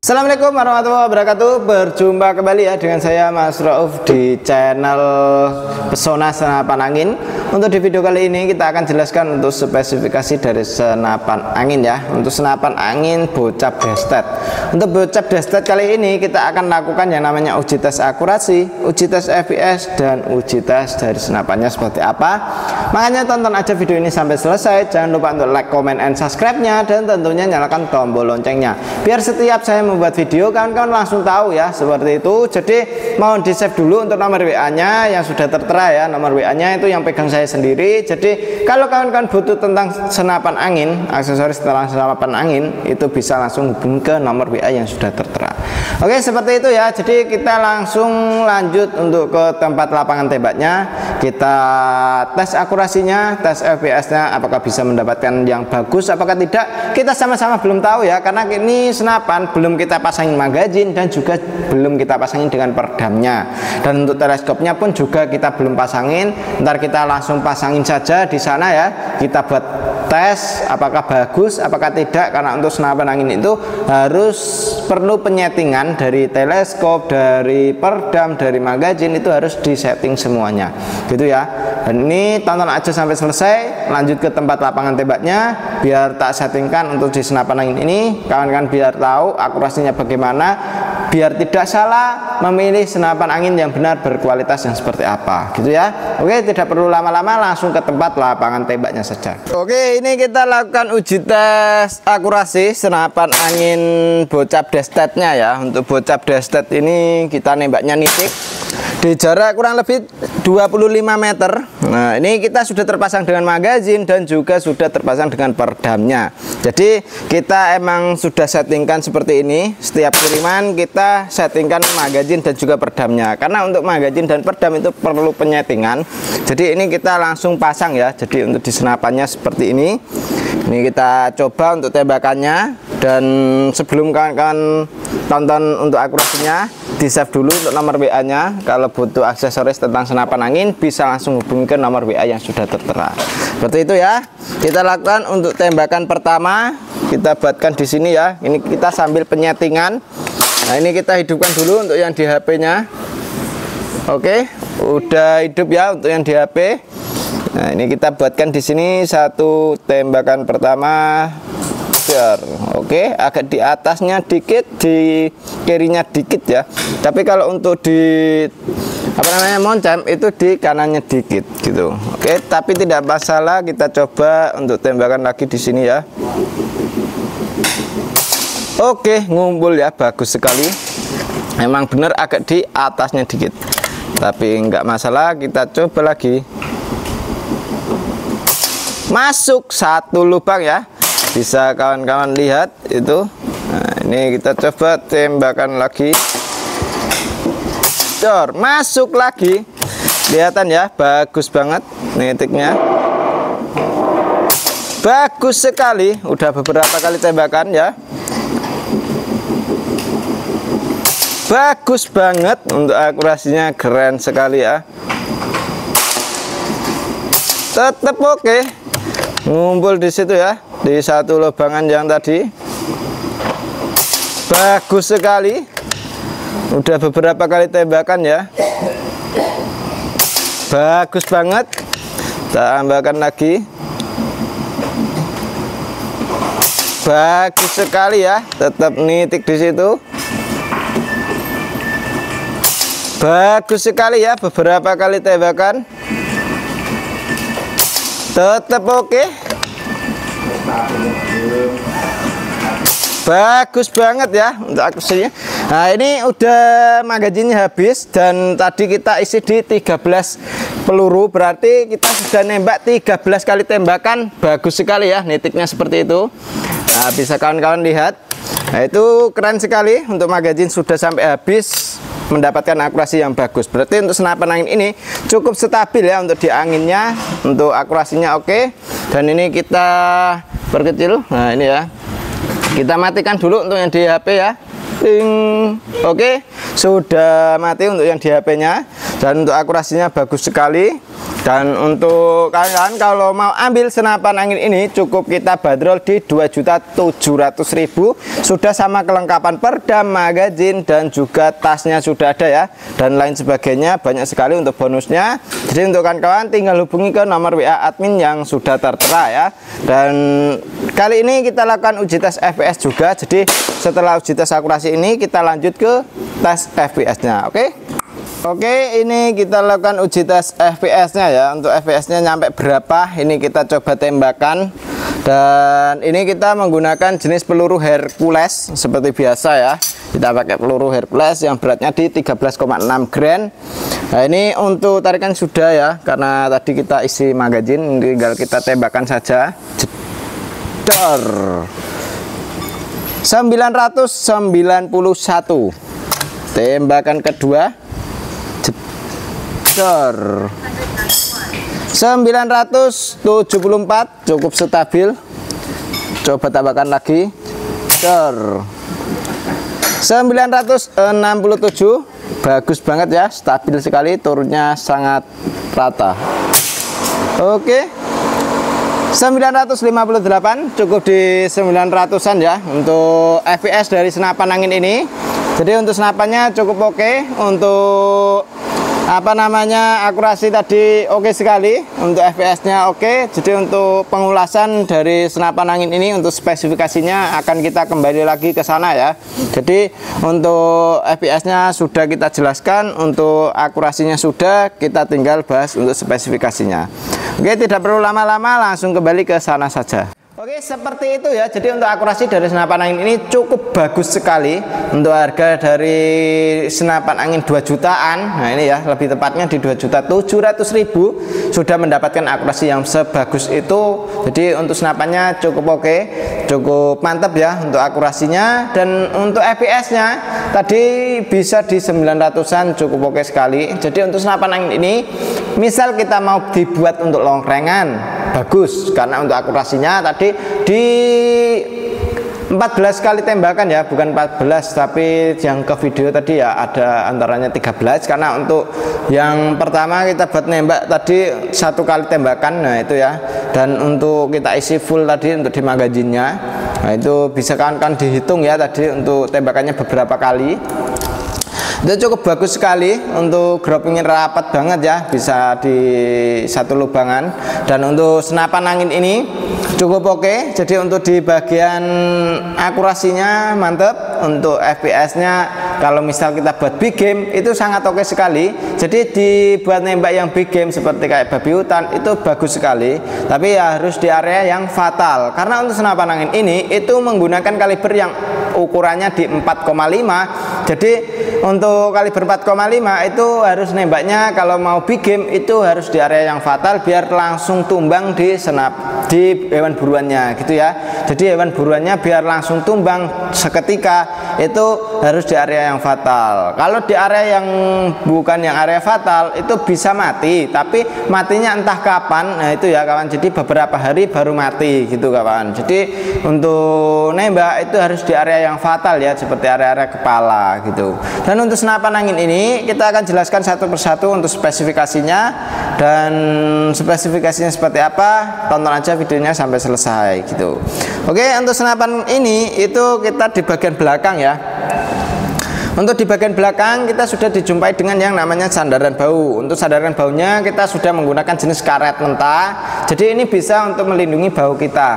Assalamualaikum warahmatullahi wabarakatuh. Berjumpa kembali ya dengan saya Mas Rauf di channel Pesona Senapan Angin. Untuk di video kali ini kita akan jelaskan untuk spesifikasi dari senapan angin ya. Untuk senapan angin bocap destet. Untuk bocap destet kali ini kita akan lakukan yang namanya uji tes akurasi, uji tes FPS, dan uji tes dari senapannya seperti apa. Makanya tonton aja video ini sampai selesai. Jangan lupa untuk like, comment, and subscribe-nya, dan tentunya nyalakan tombol loncengnya biar setiap saya membuat video kawan-kawan langsung tahu ya, seperti itu. Jadi mohon di save dulu untuk nomor WA-nya yang sudah tertera ya. Nomor WA-nya itu yang pegang saya sendiri. Jadi kalau kawan-kawan butuh tentang senapan angin, aksesoris tentang senapan angin, itu bisa langsung hubungi ke nomor WA yang sudah tertera. Oke, seperti itu ya. Jadi kita langsung lanjut untuk ke tempat lapangan tembaknya. Kita tes akurasinya, tes FPS-nya, apakah bisa mendapatkan yang bagus apakah tidak. Kita sama-sama belum tahu ya, karena ini senapan belum kita pasangin magazin dan juga belum kita pasangin dengan peredamnya. Dan untuk teleskopnya pun juga kita belum pasangin. Ntar kita langsung pasangin saja di sana ya. Kita buat tes apakah bagus apakah tidak, karena untuk senapan angin itu harus perlu penyetingan dari teleskop, dari peredam, dari magazin, itu harus disetting semuanya gitu ya. Dan ini tonton aja sampai selesai. Lanjut ke tempat lapangan tembaknya biar tak settingkan untuk di senapan angin ini, kawan-kawan biar tahu akurasinya bagaimana, biar tidak salah memilih senapan angin yang benar berkualitas yang seperti apa gitu ya. Oke, tidak perlu lama-lama, langsung ke tempat lapangan tembaknya saja. Oke, ini kita lakukan uji tes akurasi senapan angin bocap destetnya ya. Untuk bocap destet ini kita nembaknya nitik di jarak kurang lebih 25 meter. Nah, ini kita sudah terpasang dengan magazin dan juga sudah terpasang dengan peredamnya. Jadi kita emang sudah settingkan seperti ini. Setiap kiriman kita settingkan magazin dan juga peredamnya, karena untuk magazin dan peredam itu perlu penyetingan. Jadi ini kita langsung pasang ya. Jadi untuk di senapannya seperti ini. Ini kita coba untuk tembakannya. Dan sebelum kawan-kawan tonton untuk akurasinya, di save dulu untuk nomor WA-nya. Kalau butuh aksesoris tentang senapan angin bisa langsung hubungi ke nomor WA yang sudah tertera. Seperti itu ya. Kita lakukan untuk tembakan pertama. Kita buatkan di sini ya. Ini kita sambil penyetingan. Nah, ini kita hidupkan dulu untuk yang di HP-nya. Oke, udah hidup ya untuk yang di HP. Nah, ini kita buatkan di sini satu tembakan pertama. Oke, agak di atasnya dikit, di kirinya dikit ya. Tapi kalau untuk di moncam itu di kanannya dikit gitu. Oke, tapi tidak masalah. Kita coba untuk tembakan lagi di sini ya. Oke, ngumpul ya, bagus sekali. Memang benar agak di atasnya dikit, tapi enggak masalah. Kita coba lagi. Masuk satu lubang ya. Bisa kawan-kawan lihat itu. Nah, ini kita coba tembakan lagi. Dor, masuk lagi. Kelihatan ya, bagus banget nitiknya. Bagus sekali. Udah beberapa kali tembakan ya. Bagus banget, untuk akurasinya keren sekali ya. Tetap oke. Ngumpul di situ ya, di satu lubangan yang tadi. Bagus sekali. Udah beberapa kali tembakan ya. Bagus banget. Tambahkan lagi. Bagus sekali ya. Tetap nitik di situ. Bagus sekali ya, beberapa kali tembakan. Tetap oke. Bagus banget ya untuk akurasinya. Nah, ini udah magazinnya habis dan tadi kita isi di 13 peluru, berarti kita sudah nembak 13 kali tembakan. Bagus sekali ya nitiknya seperti itu. Nah, bisa kawan-kawan lihat. Nah, itu keren sekali. Untuk magazin sudah sampai habis, mendapatkan akurasi yang bagus. Berarti untuk senapan angin ini cukup stabil ya untuk di anginnya. Untuk akurasinya oke. Dan ini kita perkecil. Nah, ini ya. Kita matikan dulu untuk yang di HP ya. Ting. Oke, sudah mati untuk yang di HP-nya. Dan untuk akurasinya bagus sekali. Dan untuk kalian kalau mau ambil senapan angin ini cukup kita bandrol di 2.700.000, sudah sama kelengkapan perdam, magazin, dan juga tasnya sudah ada ya, dan lain sebagainya, banyak sekali untuk bonusnya. Jadi untuk kawan-kawan tinggal hubungi ke nomor WA admin yang sudah tertera ya. Dan kali ini kita lakukan uji tes FPS juga. Jadi setelah uji tes akurasi ini kita lanjut ke tes FPS-nya. Oke, ini kita lakukan uji tes FPS-nya ya. Untuk FPS-nya nyampe berapa? Ini kita coba tembakan. Dan ini kita menggunakan jenis peluru Hercules seperti biasa ya. Kita pakai peluru Hercules yang beratnya di 13,6 gram. Nah, ini untuk tarikan sudah ya, karena tadi kita isi magazin, tinggal kita tembakan saja. Jedor. 991. Tembakan kedua. 974, cukup stabil. Coba tambahkan lagi. 967, bagus banget ya, stabil sekali, turunnya sangat rata. Oke, 958, cukup di 900-an ya untuk FPS dari senapan angin ini. Jadi untuk senapannya cukup oke. Untuk akurasi tadi oke sekali, untuk FPS-nya oke. Jadi untuk pengulasan dari senapan angin ini, untuk spesifikasinya akan kita kembali lagi ke sana ya. Jadi untuk FPS-nya sudah kita jelaskan, untuk akurasinya sudah, kita tinggal bahas untuk spesifikasinya. Oke, tidak perlu lama-lama, langsung kembali ke sana saja. Oke, seperti itu ya. Jadi untuk akurasi dari senapan angin ini cukup bagus sekali. Untuk harga dari senapan angin 2 jutaan, nah ini ya, lebih tepatnya di 2.700.000 sudah mendapatkan akurasi yang sebagus itu. Jadi untuk senapannya cukup oke, cukup mantap ya untuk akurasinya. Dan untuk FPS-nya tadi bisa di 900-an, cukup oke sekali. Jadi untuk senapan angin ini, misal kita mau dibuat untuk longrengan, bagus, karena untuk akurasinya tadi di 14 kali tembakan ya, bukan 14, tapi yang ke video tadi ya ada antaranya 13, karena untuk yang pertama kita buat nembak tadi 1 kali tembakan, nah itu ya. Dan untuk kita isi full tadi untuk di magazinnya, nah itu bisa kan dihitung ya tadi untuk tembakannya beberapa kali. Itu cukup bagus sekali, untuk groupingnya rapat banget ya, bisa di satu lubangan. Dan untuk senapan angin ini cukup oke. Jadi untuk di bagian akurasinya mantep. Untuk FPS-nya kalau misal kita buat big game itu sangat oke sekali. Jadi dibuat nembak yang big game seperti kayak babi hutan itu bagus sekali. Tapi ya harus di area yang fatal, karena untuk senapan angin ini itu menggunakan kaliber yang ukurannya di 4,5. Jadi untuk kaliber 4,5 itu harus nembaknya kalau mau big game itu harus di area yang fatal, biar langsung tumbang di di hewan buruannya gitu ya. Jadi hewan buruannya biar langsung tumbang seketika, itu harus di area yang fatal. Kalau di area yang bukan yang area fatal itu bisa mati, tapi matinya entah kapan. Nah itu ya kawan, jadi beberapa hari baru mati gitu kawan. Jadi untuk nembak itu harus di area yang fatal ya, seperti area-area kepala gitu. Dan untuk senapan angin ini kita akan jelaskan satu persatu untuk spesifikasinya, dan spesifikasinya seperti apa, tonton aja videonya sampai selesai gitu. Oke, untuk senapan ini itu kita di bagian belakang ya. Untuk di bagian belakang kita sudah dijumpai dengan yang namanya sandaran bau. Untuk sandaran baunya kita sudah menggunakan jenis karet mentah. Jadi ini bisa untuk melindungi bau kita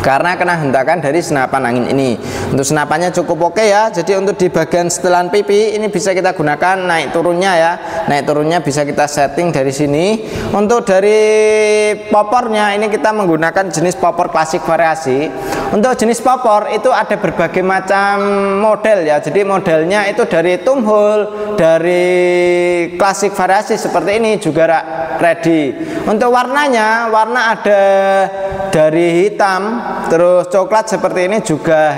karena kena hentakan dari senapan angin ini. Untuk senapannya cukup oke ya. Jadi untuk di bagian setelan pipi ini bisa kita gunakan naik turunnya ya. Naik turunnya bisa kita setting dari sini. Untuk dari popornya ini kita menggunakan jenis popor klasik variasi. Untuk jenis popor itu ada berbagai macam model ya. Jadi modelnya itu dari tumhole, dari klasik variasi seperti ini juga ready. Untuk warnanya, warna ada dari hitam, terus coklat seperti ini juga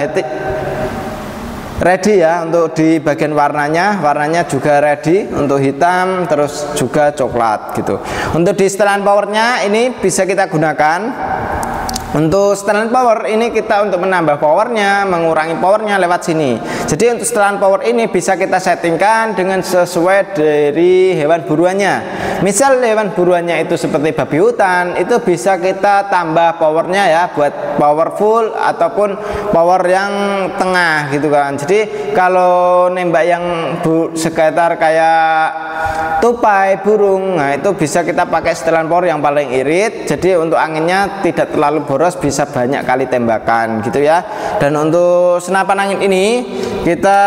ready ya. Untuk di bagian warnanya juga ready, untuk hitam terus juga coklat gitu. Untuk di setelan powernya ini bisa kita gunakan Untuk setelan power ini kita untuk menambah powernya, mengurangi powernya lewat sini. Jadi untuk setelan power ini bisa kita settingkan dengan sesuai dari hewan buruannya. Misal hewan buruannya itu seperti babi hutan, itu bisa kita tambah powernya ya, buat powerful ataupun power yang tengah gitu kan. Jadi kalau nembak yang sekitar kayak tupai, burung, nah itu bisa kita pakai setelan power yang paling irit. Jadi untuk anginnya tidak terlalu boros, bisa banyak kali tembakan gitu ya. Dan untuk senapan angin ini kita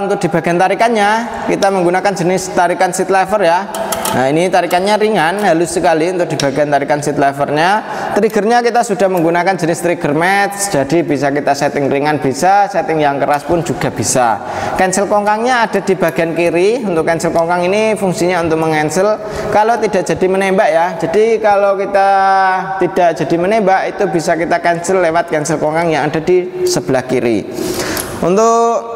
untuk di bagian tarikannya kita menggunakan jenis tarikan seat lever ya. Nah ini tarikannya ringan, halus sekali untuk di bagian tarikan seat levernya. Triggernya kita sudah menggunakan jenis trigger match, jadi bisa kita setting ringan, bisa setting yang keras pun juga bisa. Cancel kongkangnya ada di bagian kiri. Untuk cancel kongkang ini fungsinya untuk mengancel kalau tidak jadi menembak ya. Jadi kalau kita tidak jadi menembak itu bisa kita cancel lewat cancel kongkang yang ada di sebelah kiri. Untuk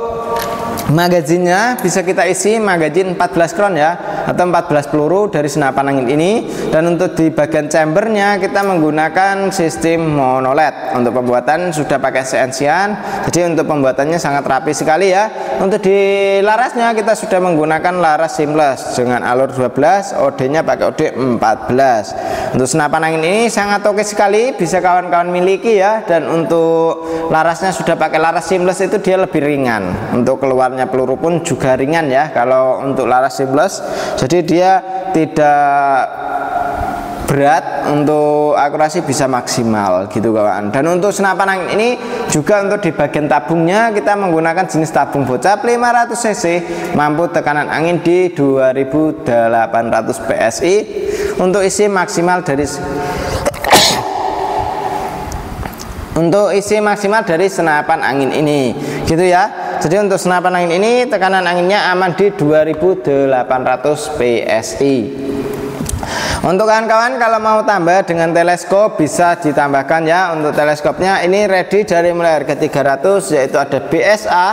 magazinnya bisa kita isi magazin 14 crown ya, atau 14 peluru dari senapan angin ini. Dan untuk di bagian chambernya kita menggunakan sistem monoled. Untuk pembuatan sudah pakai CNC-an, jadi untuk pembuatannya sangat rapi sekali ya. Untuk di larasnya kita sudah menggunakan laras seamless dengan alur 12, OD nya pakai OD 14. Untuk senapan angin ini sangat oke sekali, bisa kawan-kawan miliki ya. Dan untuk larasnya sudah pakai laras seamless, itu dia lebih ringan. Untuk keluar peluru pun juga ringan ya kalau untuk laras seamless, jadi dia tidak berat, untuk akurasi bisa maksimal gitu kawan. Dan untuk senapan angin ini juga untuk di bagian tabungnya kita menggunakan jenis tabung bocap 500 cc, mampu tekanan angin di 2800 PSI. Untuk isi maksimal dari senapan angin ini gitu ya. Jadi untuk senapan angin ini tekanan anginnya aman di 2800 PSI. Untuk kawan-kawan kalau mau tambah dengan teleskop bisa ditambahkan ya. Untuk teleskopnya ini ready dari mulai harga 300, yaitu ada BSA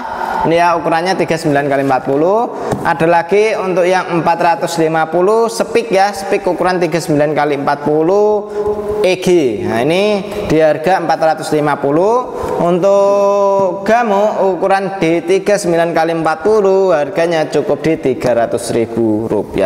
ini ya, ukurannya 39x40. Ada lagi untuk yang 450 speak ya, speak ukuran 39x40 EG. Nah ini di harga 450. Untuk Gamo ukuran D39x40 harganya cukup di Rp300.000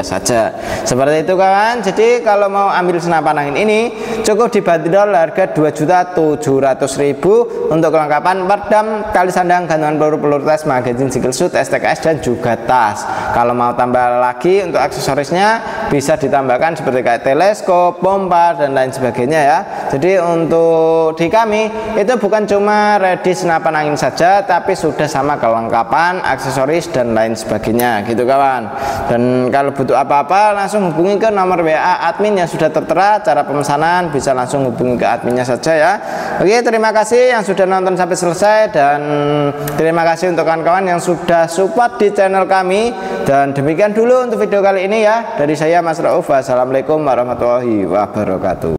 saja. Seperti itu kawan. Jadi kalau mau ambil senapan angin ini cukup dibanderol harga Rp2.700.000 untuk kelengkapan peredam, tali sandang, gantungan peluru tes, magazin single shoot, STKS dan juga tas. Kalau mau tambah lagi untuk aksesorisnya bisa ditambahkan seperti kayak teleskop, pompa dan lain sebagainya ya. Jadi untuk di kami itu bukan cuma ready senapan angin saja, tapi sudah sama kelengkapan aksesoris dan lain sebagainya gitu kawan. Dan kalau butuh apa-apa langsung hubungi ke nomor WA admin yang sudah tertera. Cara pemesanan bisa langsung hubungi ke adminnya saja ya. Oke, terima kasih yang sudah nonton sampai selesai, dan terima kasih untuk kawan-kawan yang sudah support di channel kami. Dan demikian dulu untuk video kali ini ya, dari saya Mas Rauf. Wassalamualaikum warahmatullahi wabarakatuh.